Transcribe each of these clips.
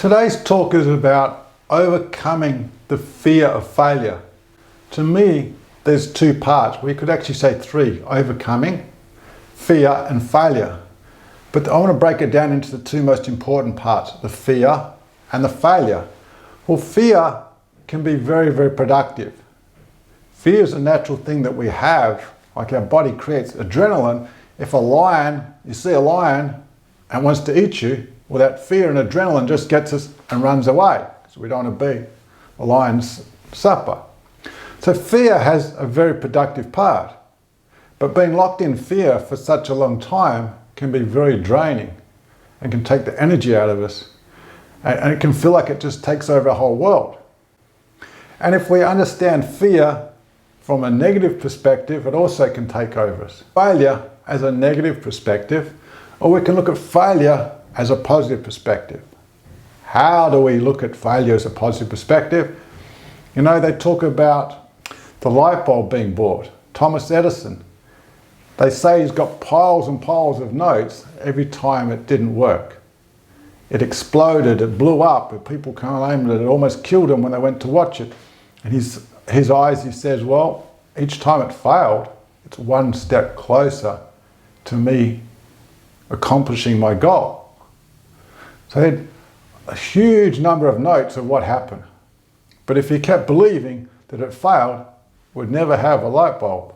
Today's talk is about overcoming the fear of failure. To me, there's two parts. We could actually say three: overcoming, fear, and failure. But I want to break it down into the two most important parts, the fear and the failure. Well, fear can be very, very productive. Fear is a natural thing that we have, like our body creates adrenaline. If you see a lion and wants to eat you, well, that fear and adrenaline just gets us and runs away, because we don't want to be a lion's supper. So fear has a very productive part, but being locked in fear for such a long time can be very draining and can take the energy out of us, and it can feel like it just takes over our whole world. And if we understand fear from a negative perspective, it also can take over us. Failure as a negative perspective, or we can look at failure as a positive perspective. How do we look at failure as a positive perspective? You know, they talk about the light bulb being bought. Thomas Edison, they say he's got piles and piles of notes every time it didn't work. It exploded, it blew up, and people claimed that it almost killed him when they went to watch it. And his eyes, he says, well, each time it failed, it's one step closer to me accomplishing my goal. So he had a huge number of notes of what happened. But if he kept believing that it failed, we'd never have a light bulb.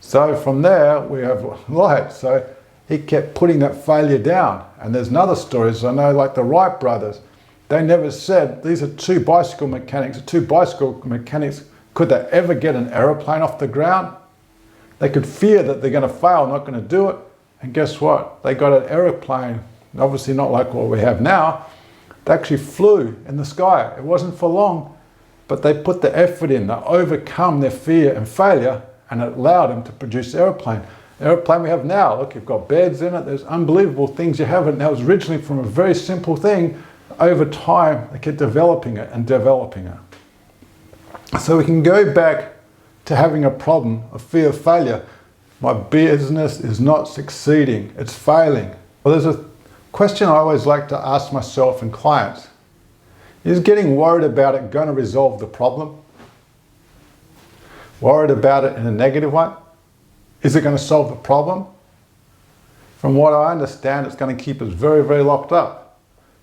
So from there, we have light. So he kept putting that failure down. And there's another stories I know, like the Wright brothers. They never said, these are two bicycle mechanics. Could they ever get an aeroplane off the ground? They could fear that they're going to fail, not going to do it. And guess what? They got an aeroplane, obviously not like what we have now. They actually flew in the sky. It wasn't for long, but they put the effort in. They overcome their fear and failure, and it allowed them to produce the aeroplane. The aeroplane we have now, look, you've got beds in it. There's unbelievable things you have. And that was originally from a very simple thing. Over time, they kept developing it and developing it. So we can go back to having a problem of fear of failure. My business is not succeeding, it's failing. Well, there's a question I always like to ask myself and clients. Is getting worried about it going to resolve the problem? Worried about it in a negative way? Is it going to solve the problem? From what I understand, it's going to keep us very, very locked up.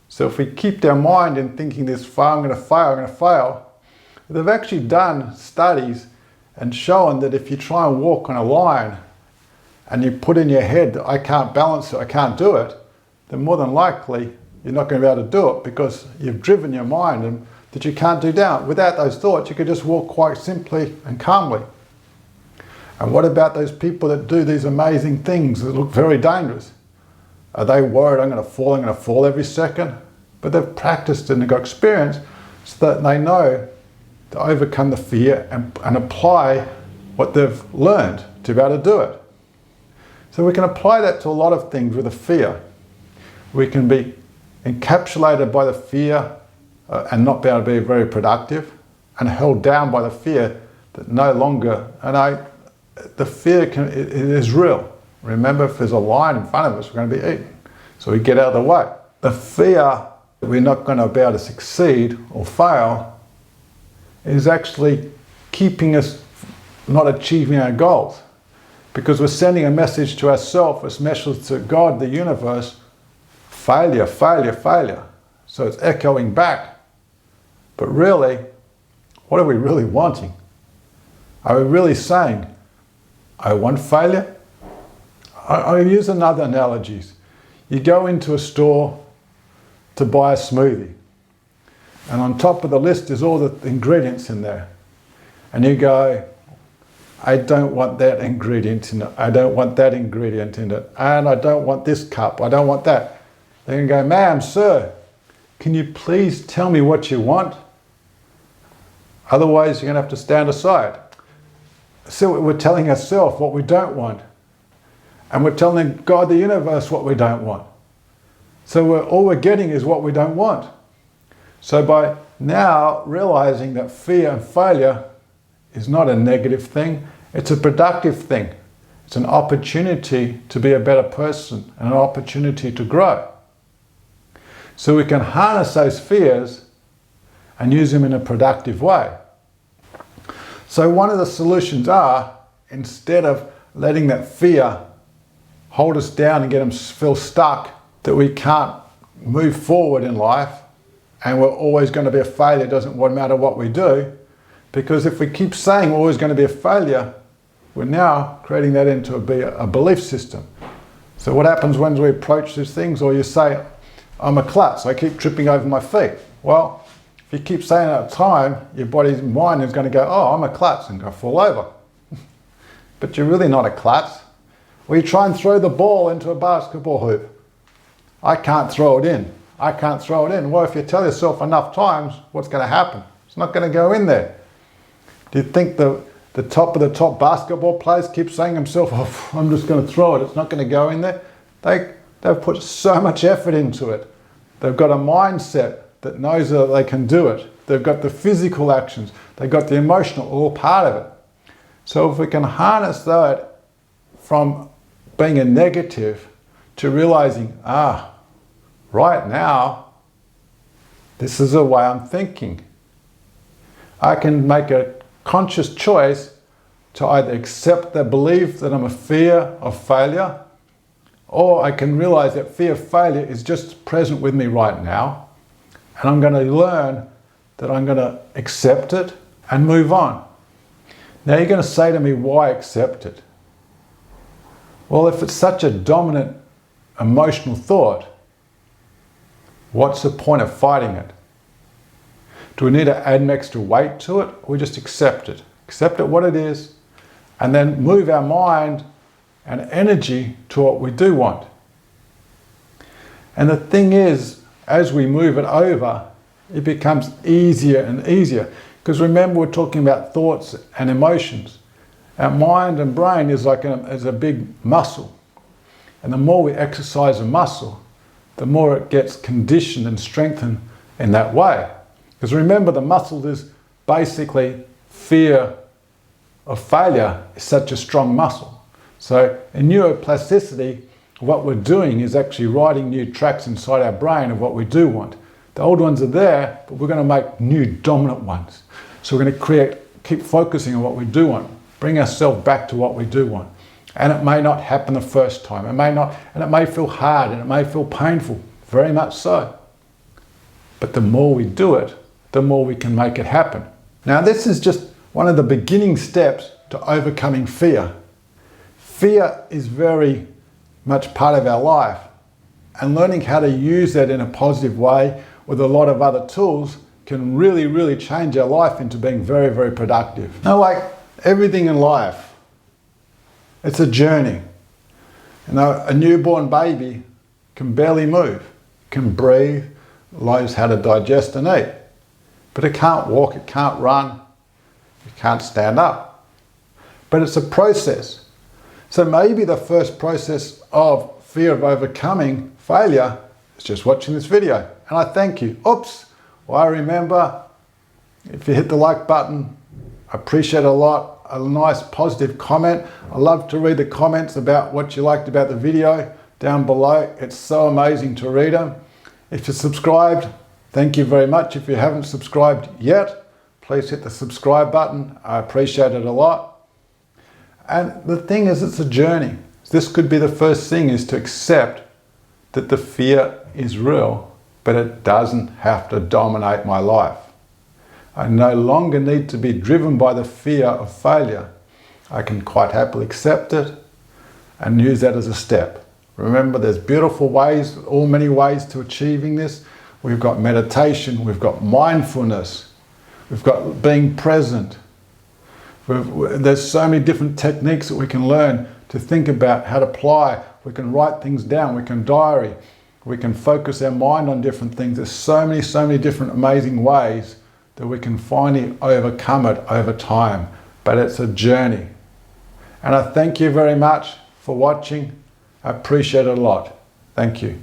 So if we keep our mind in thinking this, I'm going to fail, they've actually done studies and shown that if you try and walk on a line and you put in your head that I can't balance it, I can't do it, then more than likely you're not going to be able to do it, because you've driven your mind and that you can't do down. Without those thoughts, you could just walk quite simply and calmly. And what about those people that do these amazing things that look very dangerous? Are they worried, I'm going to fall every second? But they've practiced and they've got experience so that they know to overcome the fear and apply what they've learned to be able to do it. So we can apply that to a lot of things with a fear. We can be encapsulated by the fear and not be able to be very productive, and held down by the fear that no longer, the fear it is real. Remember, if there's a lion in front of us, we're going to be eaten. So we get out of the way. The fear that we're not going to be able to succeed or fail is actually keeping us not achieving our goals, because we're sending a message to ourselves, a message to God, the universe: failure, failure, failure. So it's echoing back. But really, what are we really wanting? Are we really saying, I want failure? I'll use another analogy. You go into a store to buy a smoothie, and on top of the list is all the ingredients in there. And you go, I don't want that ingredient in it. I don't want that ingredient in it. And I don't want this cup. I don't want that. Then you go, ma'am, sir, can you please tell me what you want? Otherwise, you're going to have to stand aside. So we're telling ourselves what we don't want. And we're telling God, the universe, what we don't want. So all we're getting is what we don't want. So by now realizing that fear and failure is not a negative thing, it's a productive thing. It's an opportunity to be a better person and an opportunity to grow. so we can harness those fears and use them in a productive way. So one of the solutions are, instead of letting that fear hold us down and get us feel stuck, that we can't move forward in life and we're always going to be a failure, it doesn't matter what we do, because if we keep saying we're always going to be a failure, we're now creating that into a belief system. So what happens when we approach these things, or you say, I'm a klutz, I keep tripping over my feet. Well, if you keep saying it at a time, your body's mind is going to go, oh, I'm a klutz, and go fall over. But you're really not a klutz. Well, you try and throw the ball into a basketball hoop. I can't throw it in. I can't throw it in. Well, if you tell yourself enough times, what's going to happen? It's not going to go in there. Do you think the top of the top basketball players keep saying to themselves, oh, I'm just going to throw it, it's not going to go in there? They've put so much effort into it. They've got a mindset that knows that they can do it. They've got the physical actions. They've got the emotional, all part of it. So if we can harness that from being a negative to realizing, right now, this is the way I'm thinking. I can make a conscious choice to either accept the belief that I'm a fear of failure, or I can realize that fear of failure is just present with me right now, and I'm going to learn that I'm going to accept it and move on. Now you're going to say to me, why accept it? Well, if it's such a dominant emotional thought, what's the point of fighting it? Do we need to add an extra weight to it, or we just accept it? Accept it what it is, and then move our mind and energy to what we do want. And the thing is, as we move it over, it becomes easier and easier. Because remember, we're talking about thoughts and emotions. Our mind and brain is like a big muscle. And the more we exercise a muscle, the more it gets conditioned and strengthened in that way. Because remember, the muscle is basically fear of failure is such a strong muscle. So in neuroplasticity, what we're doing is actually writing new tracks inside our brain of what we do want. The old ones are there, but we're going to make new dominant ones. So we're going to keep focusing on what we do want, bring ourselves back to what we do want. And it may not happen the first time. It may not, and it may feel hard and it may feel painful, very much so. But the more we do it, the more we can make it happen. Now, this is just one of the beginning steps to overcoming fear. Fear is very much part of our life, and learning how to use that in a positive way with a lot of other tools can really, really change our life into being very, very productive. Now, like everything in life, it's a journey. You know, a newborn baby can barely move, can breathe, knows how to digest and eat. But it can't walk, it can't run, it can't stand up. But it's a process. So maybe the first process of fear of overcoming failure is just watching this video. And I thank you. Oops! Well, I remember, if you hit the like button, I appreciate it a lot. A nice positive comment. I love to read the comments about what you liked about the video down below. It's so amazing to read them. If you're subscribed, thank you very much. If you haven't subscribed yet, please hit the subscribe button. I appreciate it a lot. And the thing is, it's a journey. This could be the first thing, is to accept that the fear is real, but it doesn't have to dominate my life. I no longer need to be driven by the fear of failure. I can quite happily accept it and use that as a step. Remember, there's beautiful ways, many ways to achieving this. We've got meditation, we've got mindfulness, we've got being present. There's so many different techniques that we can learn to think about how to apply. We can write things down, we can diary, we can focus our mind on different things. There's so many different amazing ways that we can finally overcome it over time. But it's a journey. And I thank you very much for watching. I appreciate it a lot. Thank you.